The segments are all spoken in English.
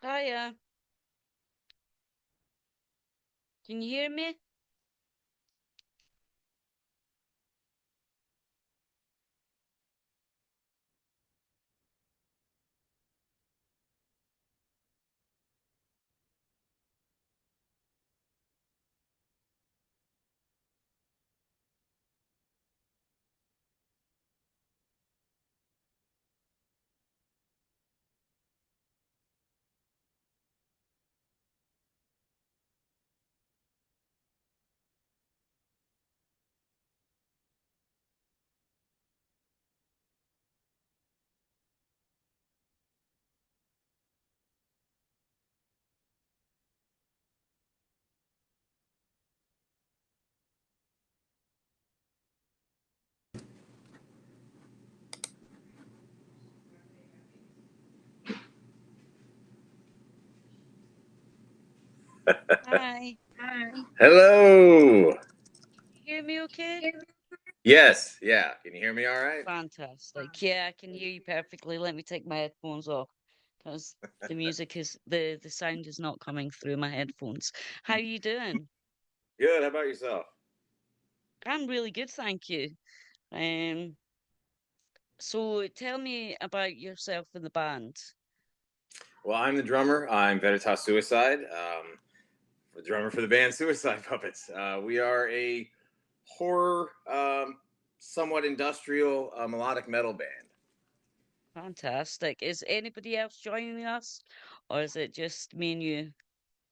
Hiya, can you hear me? Hi, Hello. you hear me okay? Yes, yeah. Can you hear me all right? Fantastic. Yeah, I can hear you perfectly. Let me take my headphones off because the sound is not coming through my headphones. How you doing? Good. How about yourself? I'm really good, thank you. Um, so tell me about yourself and the band. Well, I'm the drummer. I'm Veritas Suicide, the drummer for the band Suicide Puppets. We are a horror, somewhat industrial, melodic metal band. Fantastic. Is anybody else joining us, or is it just me and you?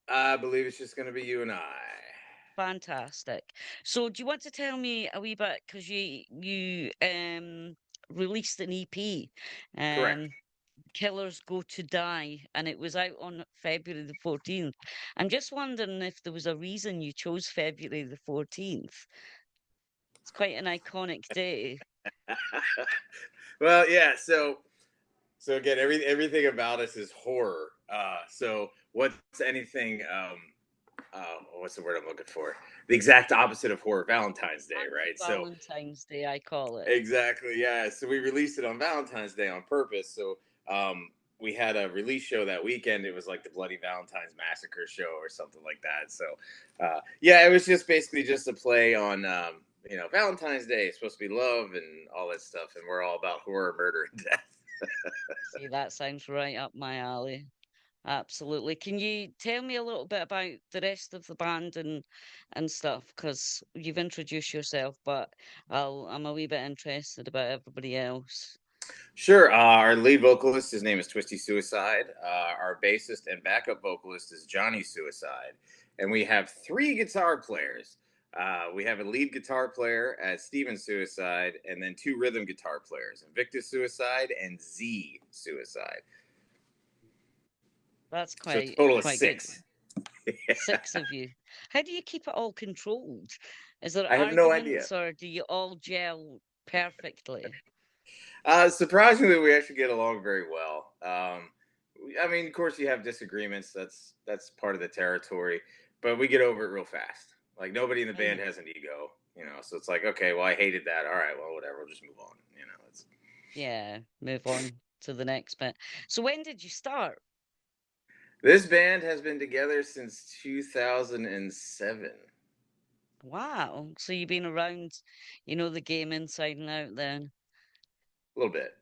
I believe it's just going to be you and I. Fantastic. So, do you want to tell me a wee bit because you released an EP, Correct. um, "Killers Go to Die," and it was out on February the 14th. I'm just wondering if there was a reason you chose February the 14th. It's quite an iconic day. Well, yeah. So again, everything about us is horror. So what's anything? What's the word I'm looking for? The exact opposite of horror, Valentine's Day, right? So Anti-Valentine's Day, I call it. exactly, yeah. So we released it on Valentine's Day on purpose. So we had a release show that weekend. It was like the Bloody Valentine's Massacre show or something like that. So yeah, it was just basically just a play on Valentine's Day. It's supposed to be love and all that stuff, and we're all about horror, murder, and death. See, that sounds right up my alley. Absolutely. Can you tell me a little bit about the rest of the band and stuff? Because you've introduced yourself, but I'm a wee bit interested about everybody else. Sure. Our lead vocalist, his name is Twisty Suicide. Our bassist and backup vocalist is Jonny Suicide. And we have three guitar players. We have a lead guitar player as Steven Suicide, and then two rhythm guitar players, Invictus Suicide and Z Suicide. That's So a quite total of quite good. six. Six of you. How do you keep it all controlled? Is there I have no idea. arguments or do you all gel perfectly? Surprisingly, we actually get along very well. I mean, of course, you have disagreements. That's part of the territory, but we get over it real fast. Like nobody in the band Right. has an ego, so it's like, okay, well, I hated that. All right, well, whatever. We'll just move on. It's Yeah, move on to the next bit. So when did you start? this band has been together since 2007. Wow. So you've been around, the game inside and out then. A little bit.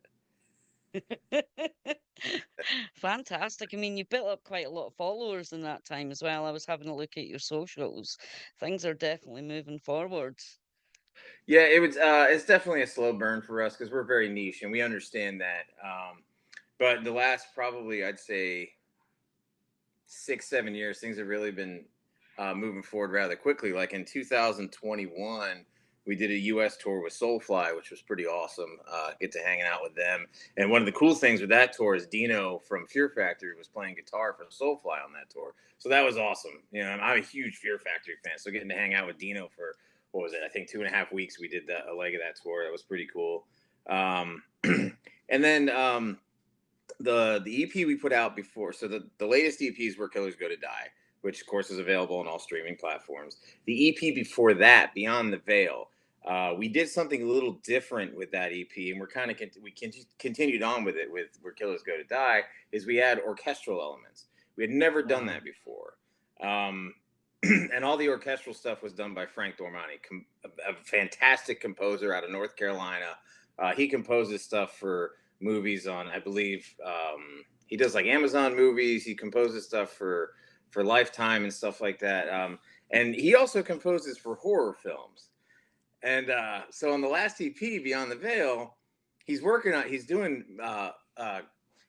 Fantastic. I mean, you built up quite a lot of followers in that time as well. I was having a look at your socials. Things are definitely moving forward. Yeah, it was. It's definitely a slow burn for us because we're very niche and we understand that. But the last probably, I'd say, 6 7 years, things have really been moving forward rather quickly. Like in 2021, we did a U.S. tour with Soulfly, which was pretty awesome. Get to hanging out with them. And one of the cool things with that tour is Dino from Fear Factory was playing guitar for Soulfly on that tour. So that was awesome. And I'm a huge Fear Factory fan. So getting to hang out with Dino for, what was it? I think 2.5 weeks we did a leg of that tour. That was pretty cool. And then the EP we put out before, so the latest EP is Where Killers Go to Die, which of course is available on all streaming platforms. The EP before that, Beyond the Veil, we did something a little different with that EP, and we continued on with it with Where Killers Go to Die. Is we add orchestral elements. We had never done Wow. that before. And all the orchestral stuff was done by Frank Dormani, a fantastic composer out of North Carolina. He composes stuff for movies on, I believe, he does like Amazon movies. He composes stuff for Lifetime and stuff like that. And he also composes for horror films. And so on the last EP, Beyond the Veil, he's doing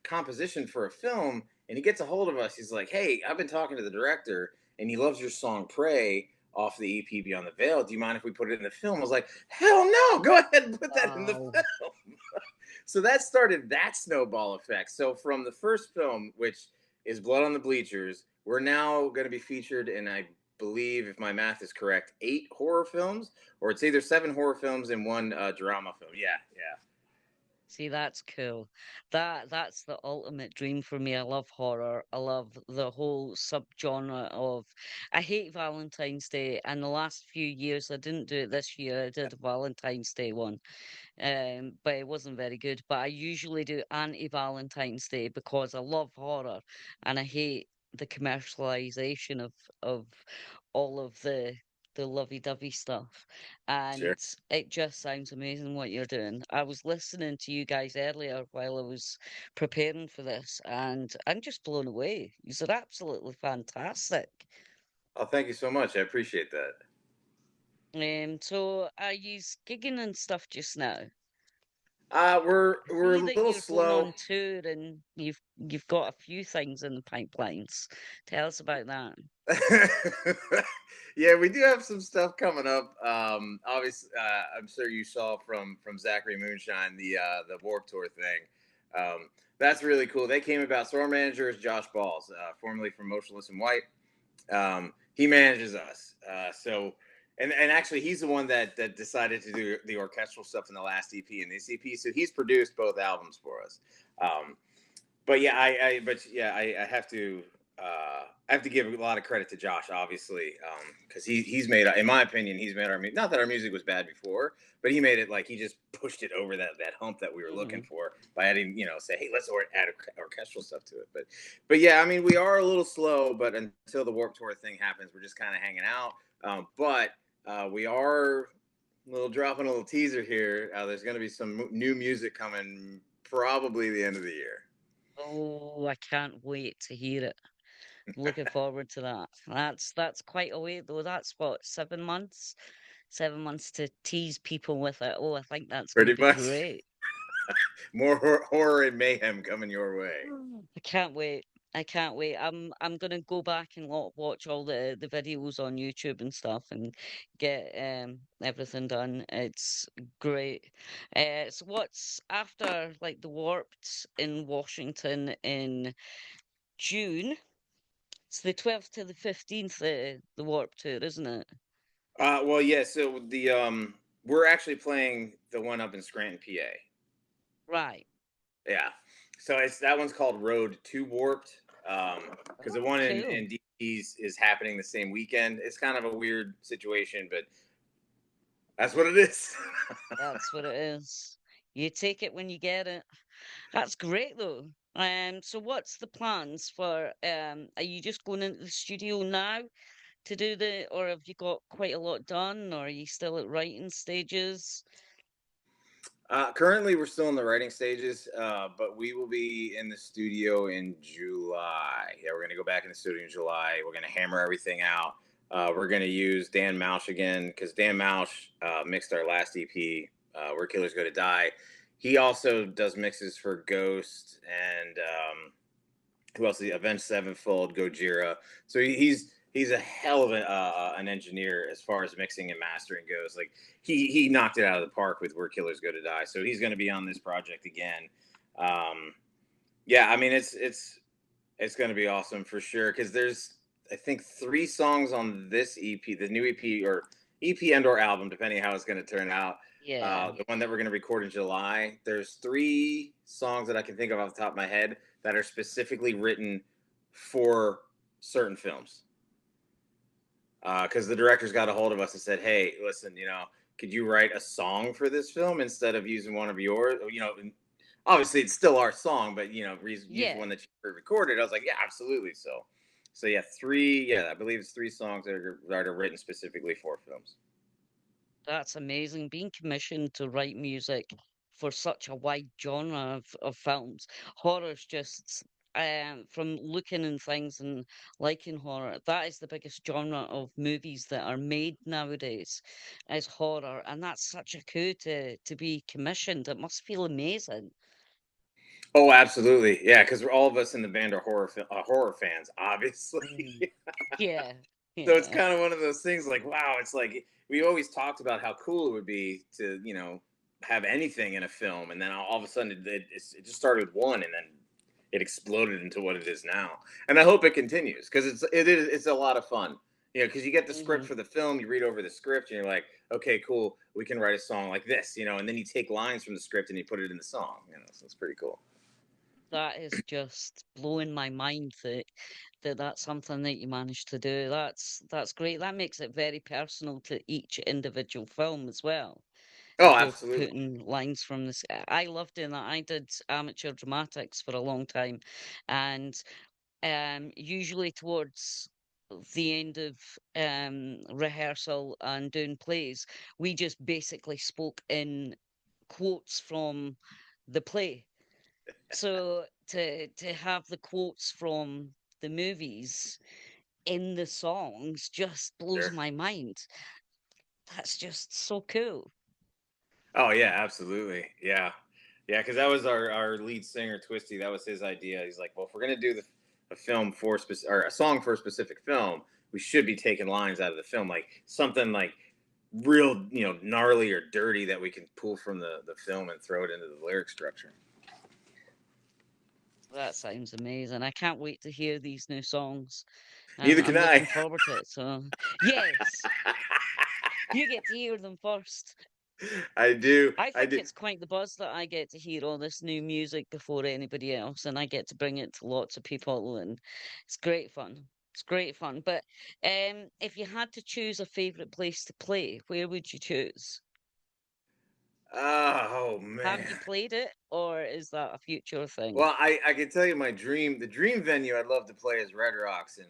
composition for a film, and he gets a hold of us. He's like, "Hey, I've been talking to the director, and he loves your song Pray off the EP Beyond the Veil. Do you mind if we put it in the film?" I was like, "Hell no, go ahead and put that in the Wow. film." So that started that snowball effect. So from the first film, which is Blood on the Bleachers, we're now going to be featured in, I believe, if my math is correct, 8 horror films, or it's either 7 horror films and 1 drama film. Yeah, yeah. See, that's cool. That's the ultimate dream for me. I love horror. I love the whole subgenre of. I hate Valentine's Day, and the last few years I didn't do it this year. I did a Valentine's Day one, but it wasn't very good. But I usually do anti-Valentine's Day because I love horror and I hate the commercialization of all of the lovey-dovey stuff. Sure. And it just sounds amazing what you're doing. I was listening to you guys earlier while I was preparing for this, and I'm just blown away. You're absolutely fantastic. Oh, thank you so much. I appreciate that. So are you gigging and stuff just now? We're See a that little you're going slow. on tour and you've got a few things in the pipelines. Tell us about that. Yeah, we do have some stuff coming up. Obviously, I'm sure you saw from Zachary Moonshine the Warp Tour thing. That's really cool. They came about. So our manager is Josh Balls, formerly from Motionless in White. He manages us. And actually, he's the one that decided to do the orchestral stuff in the last EP and this EP. So he's produced both albums for us. Um, but yeah, I have to give a lot of credit to Josh, obviously, because he's made, in my opinion, he's made our not that our music was bad before, but he made it like he just pushed it over that hump that we were looking Hmm. for by adding, say, hey, let's add orchestral stuff to it. But yeah, I mean, we are a little slow, but until the Warp Tour thing happens, we're just kind of hanging out. But we are dropping a little teaser here. There's going to be some new music coming probably the end of the year. Oh, I can't wait to hear it. Looking forward to that. That's quite a wait though. That's what, 7 months? 7 months to tease people with it. Oh, I think that's going to Pretty be much. great. More horror and mayhem coming your way. I can't wait. I can't wait. I'm gonna go back and watch all the videos on YouTube and stuff and get everything done. It's great. So what's after like the Warped in Washington in June? It's the 12th to the 15th, the Warped tour, isn't it? Well, yeah. So we're actually playing the one up in Scranton, PA. Right. Yeah. So it's that one's called Road to Warped. Because the Oh, one cool. in DC's is happening the same weekend. It's kind of a weird situation, but that's what it is. That's what it is. You take it when you get it. That's great though. So what's the plans for are you just going into the studio now to do or have you got quite a lot done or are you still at writing stages? Currently, we're still in the writing stages, but we will be in the studio in July. Yeah, we're going to go back in the studio in July. We're going to hammer everything out. We're going to use Dan Mausch again because Dan Mausch mixed our last EP, Where Killers Go to Die. He also does mixes for Ghost and who else? Avenged Sevenfold, Gojira. So he's a hell of an engineer as far as mixing and mastering goes. Like he knocked it out of the park with Where Killers Go to Die. So he's going to be on this project again. Um, yeah, I mean it's going to be awesome for sure because there's I think 3 songs on this EP, the new EP or EP and or album, depending how it's going to turn out. Yeah. The one that we're going to record in July. There's 3 songs that I can think of off the top of my head that are specifically written for certain films. Because the directors got a hold of us and said, "Hey, listen, could you write a song for this film instead of using one of yours? obviously it's still our song, but use Yeah, one that you recorded. I was like, yeah, absolutely. So yeah, three. Yeah, I believe it's three songs that are written specifically for films. that's amazing. Being commissioned to write music for such a wide genre of films. Horror's just from looking and things and liking horror, that is the biggest genre of movies that are made nowadays is horror. And that's such a coup to be commissioned. It must feel amazing. Oh, absolutely. Yeah, because all of us in the band are horror fans, obviously. Mm. Yeah, So it's yeah. kind of one of those things like, wow, it's like we always talked about how cool it would be to, have anything in a film. And then all of a sudden it just started with one and then it exploded into what it is now. And I hope it continues because it's a lot of fun. Because you get the script Hmm. for the film, you read over the script, and you're like, okay, cool, we can write a song like this, and then you take lines from the script and you put it in the song, so it's pretty cool. That is just blowing my mind that that's something that you managed to do. That's great. That makes it very personal to each individual film as well. Oh, If you're absolutely. putting lines from this, I love doing that. I did amateur dramatics for a long time, and usually towards the end of rehearsal and doing plays, we just basically spoke in quotes from the play. So to have the quotes from the movies in the songs just blows Sure. my mind. That's just so cool. Oh yeah, absolutely. Yeah, yeah. Because that was our lead singer, Twisty. That was his idea. He's like, well, if we're gonna do a film for or a song for a specific film, we should be taking lines out of the film, like something like real, gnarly or dirty that we can pull from the film and throw it into the lyric structure. That sounds amazing. I can't wait to hear these new songs. Neither I'm can I. looking forward to it. So, yes, you get to hear them first. I do. I I think do. it's quite the buzz that I get to hear all this new music before anybody else, and I get to bring it to lots of people, and it's great fun. It's great fun. But if you had to choose a favorite place to play, where would you choose? Oh Have man. you played it, or is that a future thing? Well, I can tell you the dream venue I'd love to play is Red Rocks in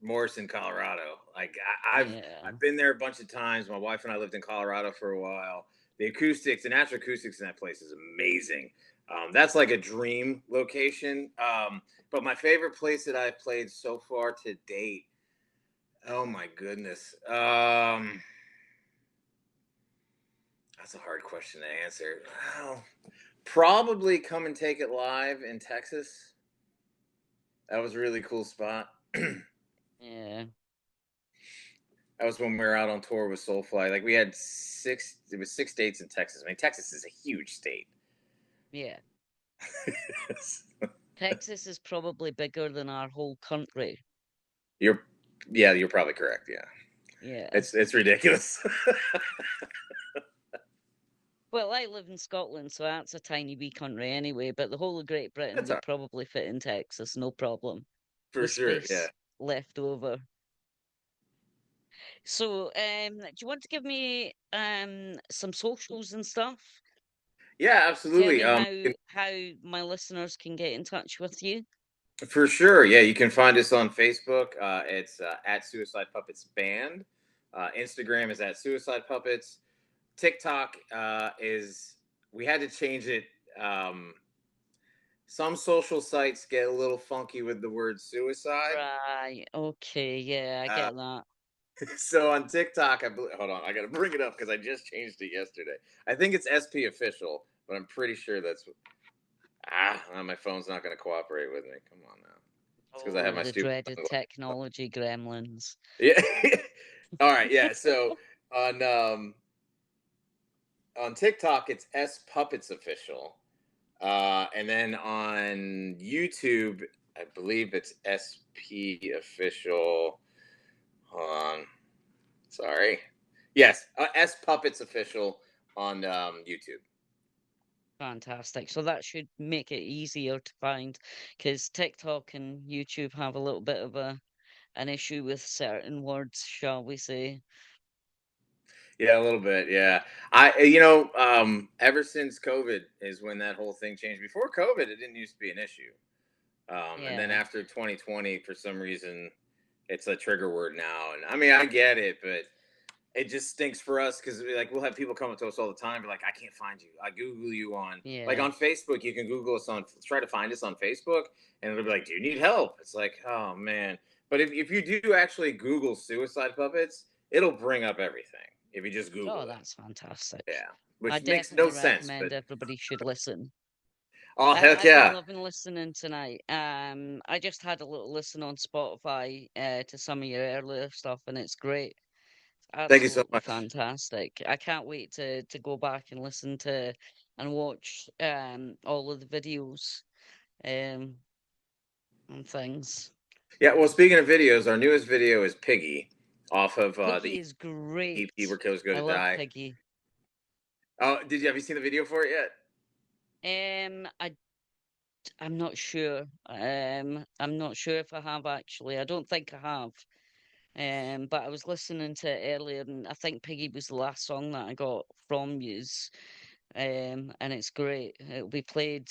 Morrison, Colorado. Like Yeah. I've been there a bunch of times. My wife and I lived in Colorado for a while. The natural acoustics in that place is amazing. That's like a dream location. But my favorite place that I've played so far to date, oh my goodness, that's a hard question to answer. Well, probably Come and Take It Live in Texas. That was a really cool spot. That Yeah. was when we were out on tour with Soulfly. Like we had it was 6 dates in Texas. I mean, Texas is a huge state. Yeah. Texas is probably bigger than our whole country. you're, yeah, you're probably correct. Yeah, Yeah. it's ridiculous. Well, I live in Scotland, so that's a tiny wee country anyway, but the whole of Great Britain That's all would right. probably fit in Texas, no problem, For with sure. Yeah. space left over. So, do you want to give me some socials and stuff? Yeah, Tell absolutely. me how my listeners can get in touch with you. For sure. Yeah, you can find us on Facebook. It's at Suicide Puppets Band. Instagram is at Suicide Puppets. TikTok is we had to change it. Um, some social sites get a little funky with the word suicide. Right. Okay. Yeah, I Uh, get that. so on TikTok, hold on, I got to bring it up because I just changed it yesterday. I think it's SP official, but I'm pretty sure that's my phone's not going to cooperate with me. Come on now. It's because I have Oh, my the stupid. dreaded technology gremlins. Yeah. All right. Yeah. So on um, on TikTok, it's S Puppets official. And then on YouTube, I believe it's SP official. Hold on. Sorry. Yes, S Puppets official on YouTube. Fantastic. So that should make it easier to find because TikTok and YouTube have a little bit of an issue with certain words, shall we say. Yeah, a little bit. Yeah, ever since COVID is when that whole thing changed. Before COVID, it didn't used to be an issue, and then Yeah. after 2020, for some reason, it's a trigger word now. And I mean, I get it, but it just stinks for us because like we'll have people come up to us all the time, be like, "I can't find you. I Google you on like Yeah. on Facebook. You can Google us on try to find us on Facebook, and it'll be like, "Do you need help?" It's like, oh man. But if you do actually Google suicide puppets, it'll bring up everything if you just Oh, Google it. that's fantastic. Yeah, I which makes no definitely sense, recommend but everybody should listen. oh heck I've been yeah. loving listening tonight. I just had a little listen on Spotify to some of your earlier stuff, and it's great. Thank you so Absolutely much. fantastic. I can't wait to go back and listen to and watch all of the videos um and things. Yeah, well, speaking of videos, our newest video is Piggy off of Piggy the is great. EP Where Killers Go I to love Die. Piggy. Oh, did you have you seen the video for it yet? I I'm not sure. I'm not sure if I have actually. I don't think I have. But I was listening to it earlier, and I think Piggy was the last song that I got from yous. And it's great. It'll be played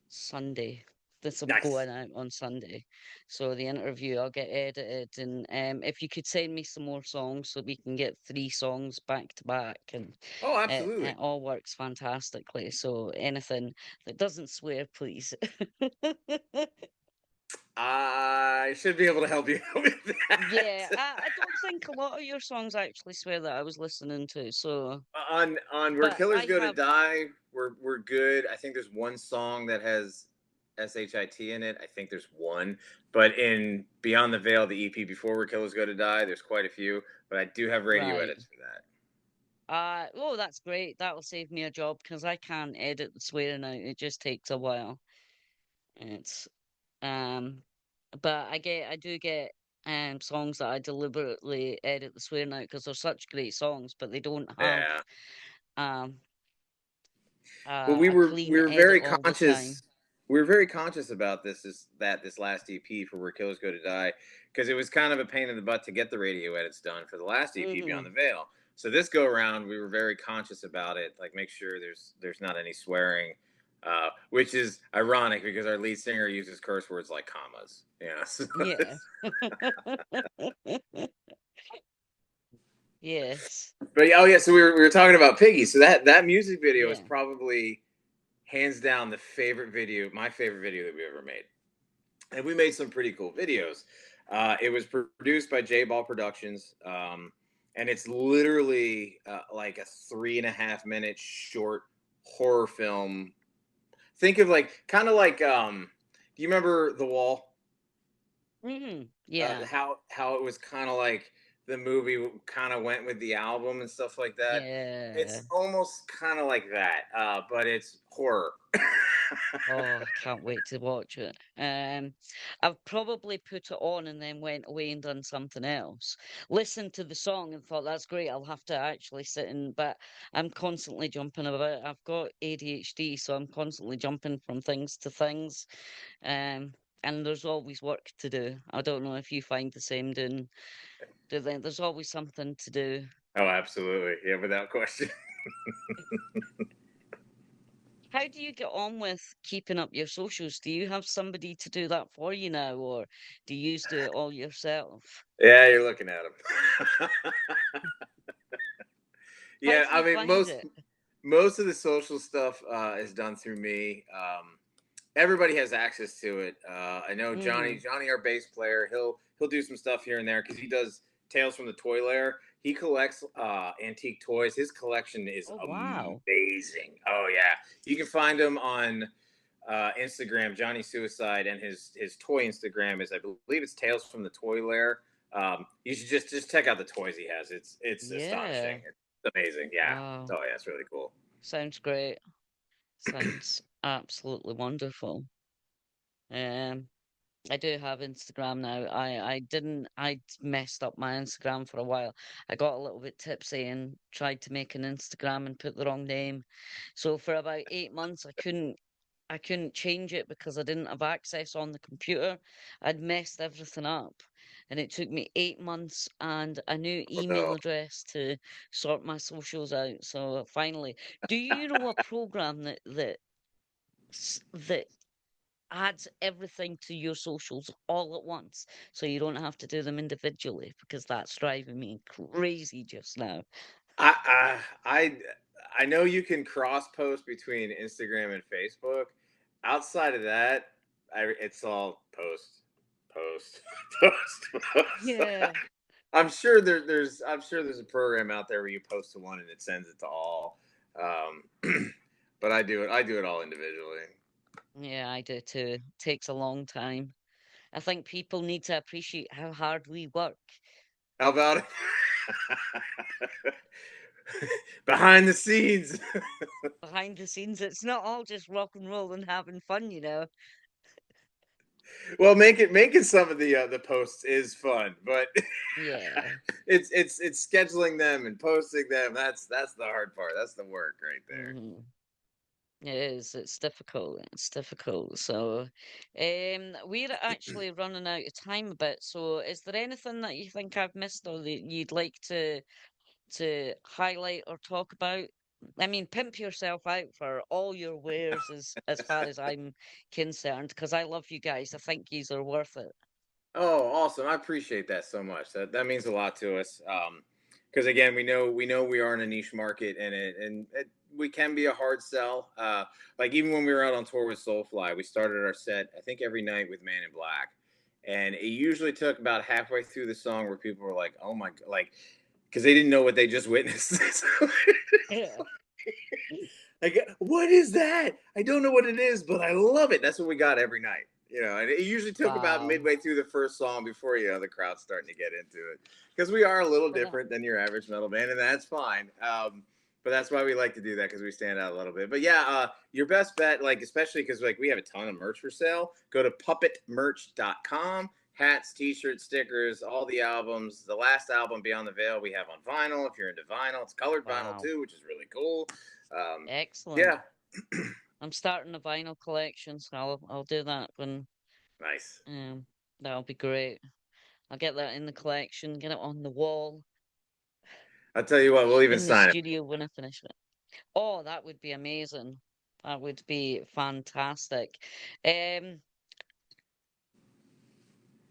Sunday. This will be Nice. going out on Sunday. So the interview I'll get edited, and if you could send me some more songs so we can get 3 songs back to back, and Oh, it absolutely. all works fantastically. So anything that doesn't swear, please. I should be able to help you with Yeah, that. I don't think a lot of your songs actually swear that I was listening to. So, On Where but Killers I Go to have, Die, we're good. I think there's one song that has shit in it. I think there's one, but in Beyond the Veil, the EP before Where Killers Go to Die, there's quite a few. But I do have radio right. edits for that. Oh, that's great. That'll save me a job because I can't edit the swearing out. It just takes a while. It's um, but I do get songs that I deliberately edit the swearing out because they're such great songs, but they don't have Yeah. um Well, a we clean were edit very all the time. conscious. We were very conscious about this last EP for Where Killers Go to Die because it was kind of a pain in the butt to get the radio edits done for the last EP Beyond Mm-hmm. the Veil. So this go around, we were very conscious about it, like make sure there's not any swearing, which is ironic because our lead singer uses curse words like commas. Yeah. So Yeah. Yes. but oh yeah, so we were talking about Piggy. So that music video is Yeah. probably hands down my favorite video that we ever made. And we made some pretty cool videos. It was produced by J Ball Productions, and it's literally like a 3.5 minute short horror film. Think of like kind of like do you remember The Wall? Mm-hmm. Yeah. How it was kind of like the movie kind of went with the album and stuff like that. Yeah. It's almost kind of like that, but it's horror. Oh, I can't wait to watch it. I've probably put it on and then went away and done something else. Listened to the song and thought that's great. I'll have to actually sit in, but I'm constantly jumping about. I've got ADHD, so I'm constantly jumping from things to things. Um, and there's always work to do. I don't know if you find the same do they? There's always something to do. Oh, absolutely, yeah, without question. How do you get on with keeping up your socials? Do you have somebody to do that for you now, or do you do it all yourself? Yeah, you're looking at him. How Yeah, do I you mean find it? most of the social stuff is done through me. Everybody has access to it. I know Mm-hmm. Johnny, our bass player, he'll do some stuff here and there because he does Tales from the Toy Lair. He collects antique toys. His collection is Oh, wow. amazing. Oh yeah, you can find him on Instagram, Jonny Suicide, and his toy Instagram is I believe it's Tales from the Toy Lair. You should just check out the toys he has. It's Yeah. astonishing. It's amazing. Yeah. Wow. Oh yeah, it's really cool. Sounds great. Sounds absolutely wonderful. Um, I do have Instagram now. I messed up my Instagram for a while. I got a little bit tipsy and tried to make an Instagram and put the wrong name. So for about 8 months, I couldn't change it because I didn't have access on the computer. I'd messed everything up. And it took me 8 months and a new Oh email no. address to sort my socials out. So finally, do you know a program that adds everything to your socials all at once, so you don't have to do them individually? Because that's driving me crazy just now. I I I know you can cross post between Instagram and Facebook. Outside of that, it's all post, post, post. Yeah. I'm sure there's a program out there where you post to one and it sends it to all. But I do it all individually. Yeah, I do too. Takes a long time. I think people need to appreciate how hard we work How about it? Behind the scenes. behind the scenes. It's not all just rock and roll and having fun, you know. Well, making some of the posts is fun, but Yeah. it's scheduling them and posting them. That's the hard part. That's the work right there. hmm It is. It's difficult. It's difficult. So, we're actually running out of time a bit. So, is there anything that you think I've missed or that you'd like to highlight or talk about? I mean, pimp yourself out for all your wares as far as I'm concerned, because I love you guys. I think yous are worth it. Oh, awesome! I appreciate that so much. That means a lot to us. Because again, we know we are in a niche market, and we can be a hard sell. Like even when we were out on tour with Soulfly, we started our set I think every night with Man in Black, and it usually took about halfway through the song where people were like, "Oh my," like because they didn't know what they just witnessed. Yeah. Like, what is that? I don't know what it is, but I love it. That's what we got every night. And it usually took about Wow. midway through the first song before the crowd's starting to get into it, because we are a little Well, different than your average metal band, and that's fine. But that's why we like to do that, because we stand out a little bit. But yeah, your best bet, like especially because like we have a ton of merch for sale. Go to puppetmerch.com. Hats, T-shirts, stickers, all the albums. The last album, Beyond the Veil, we have on vinyl. If you're into vinyl, it's colored vinyl wow. too, which is really cool. Excellent. Yeah, I'm starting a vinyl collection, so I'll do that when nice. um that'll be great. I'll get that in the collection, get it on the wall I'll tell you what, we'll even in the sign it. studio when I finish it. Oh, that would be amazing. That would be fantastic. Um,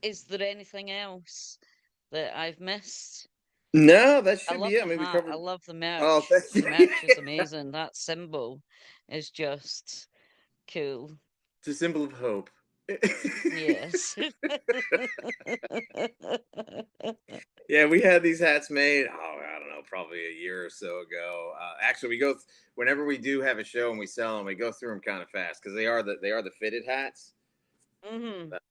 is there anything else that I've missed? No, that I should love be it. I the mean, we hat. I covered. love the Oh, merch. thank The you. merch is amazing. That symbol is just cool. It's a symbol of hope. Yes. Yeah, we had these hats made. Oh, I don't know, probably a year or so ago. Actually, whenever we do have a show and we sell them, we go through them kind of fast because they are the fitted hats. hmm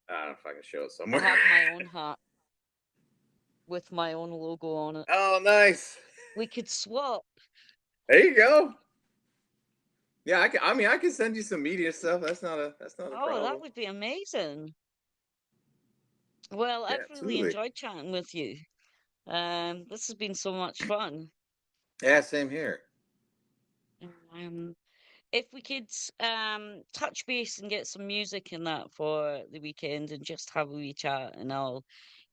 I don't know if I can show it I somewhere. have my own hat with my own logo on it. Oh, nice. We could swap. There you go. Yeah, I can send you some media stuff. That's not a Oh, that problem. would be amazing. Well, Yeah, I've really absolutely. enjoyed chatting with you. This has been so much fun. Yeah, same here. Um, if we could touch base and get some music in that for the weekend and just have a wee chat, and I'll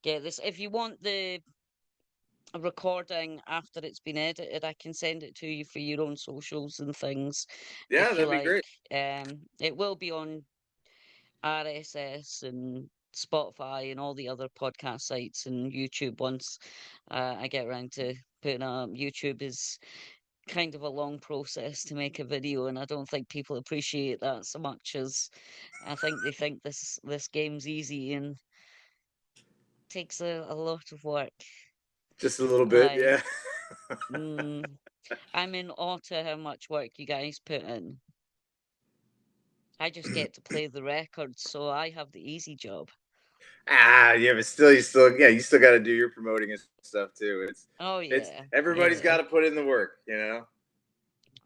get this. If you want the recording after it's been edited, I can send it to you for your own socials and things Yeah, if you that'd be like. great. It will be on RSS and Spotify and all the other podcast sites and YouTube once I get around to putting it up. YouTube is kind of a long process to make a video, and I don't think people appreciate that so much as I think this game's easy and takes a lot of work. Just a little bit, Aye. yeah. Mm, I'm in awe to how much work you guys put in. I just get to play the records, so I have the easy job. Yeah, but still, you still got to do your promoting and stuff too. Oh It's yeah, everybody's yeah. got to put in the work.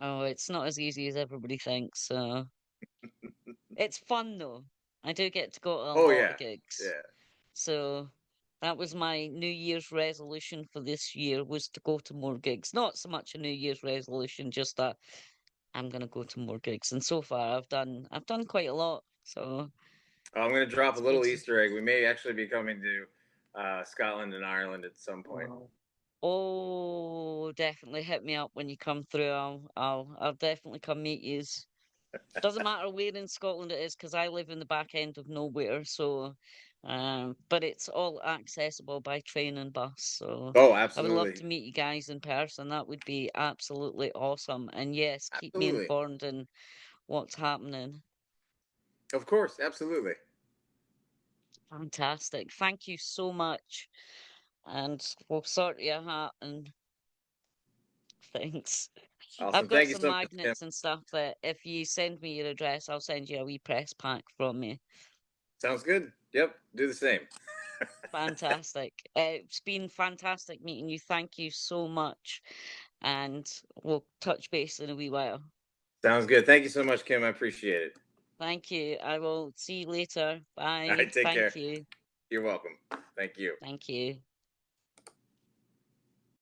Oh, it's not as easy as everybody thinks. So it's fun though. I do get to go to a Oh lot yeah, of gigs. yeah. So that was my New Year's resolution for this year was to go to more gigs. Not so much a New Year's resolution, just that I'm gonna go to more gigs. And so far, I've done quite a lot. So I'm going to drop a it's good little to. Easter egg. We may actually be coming to Scotland and Ireland at some point. Oh, definitely hit me up when you come through. I'll definitely come meet yous. Doesn't matter where in Scotland it is, because I live in the back end of nowhere. So, but it's all accessible by train and bus. So Oh, I would love absolutely. to meet you guys in person. That would be absolutely awesome. And yes, keep me Absolutely. informed in what's happening. Of course. Absolutely. Fantastic. Thank you so much. And we'll sort you out and things. I've Awesome. got Thank you some so much, Kim. magnets and stuff that if you send me your address, I'll send you a wee press pack from me. Sounds good. Yep. Do the same. Fantastic. It's been fantastic meeting you. Thank you so much. And we'll touch base in a wee while. Sounds good. Thank you so much, Kim. I appreciate it. Thank you. I will see you later. All Bye. right. Take Thank care. you. You're welcome. Thank you. Thank you.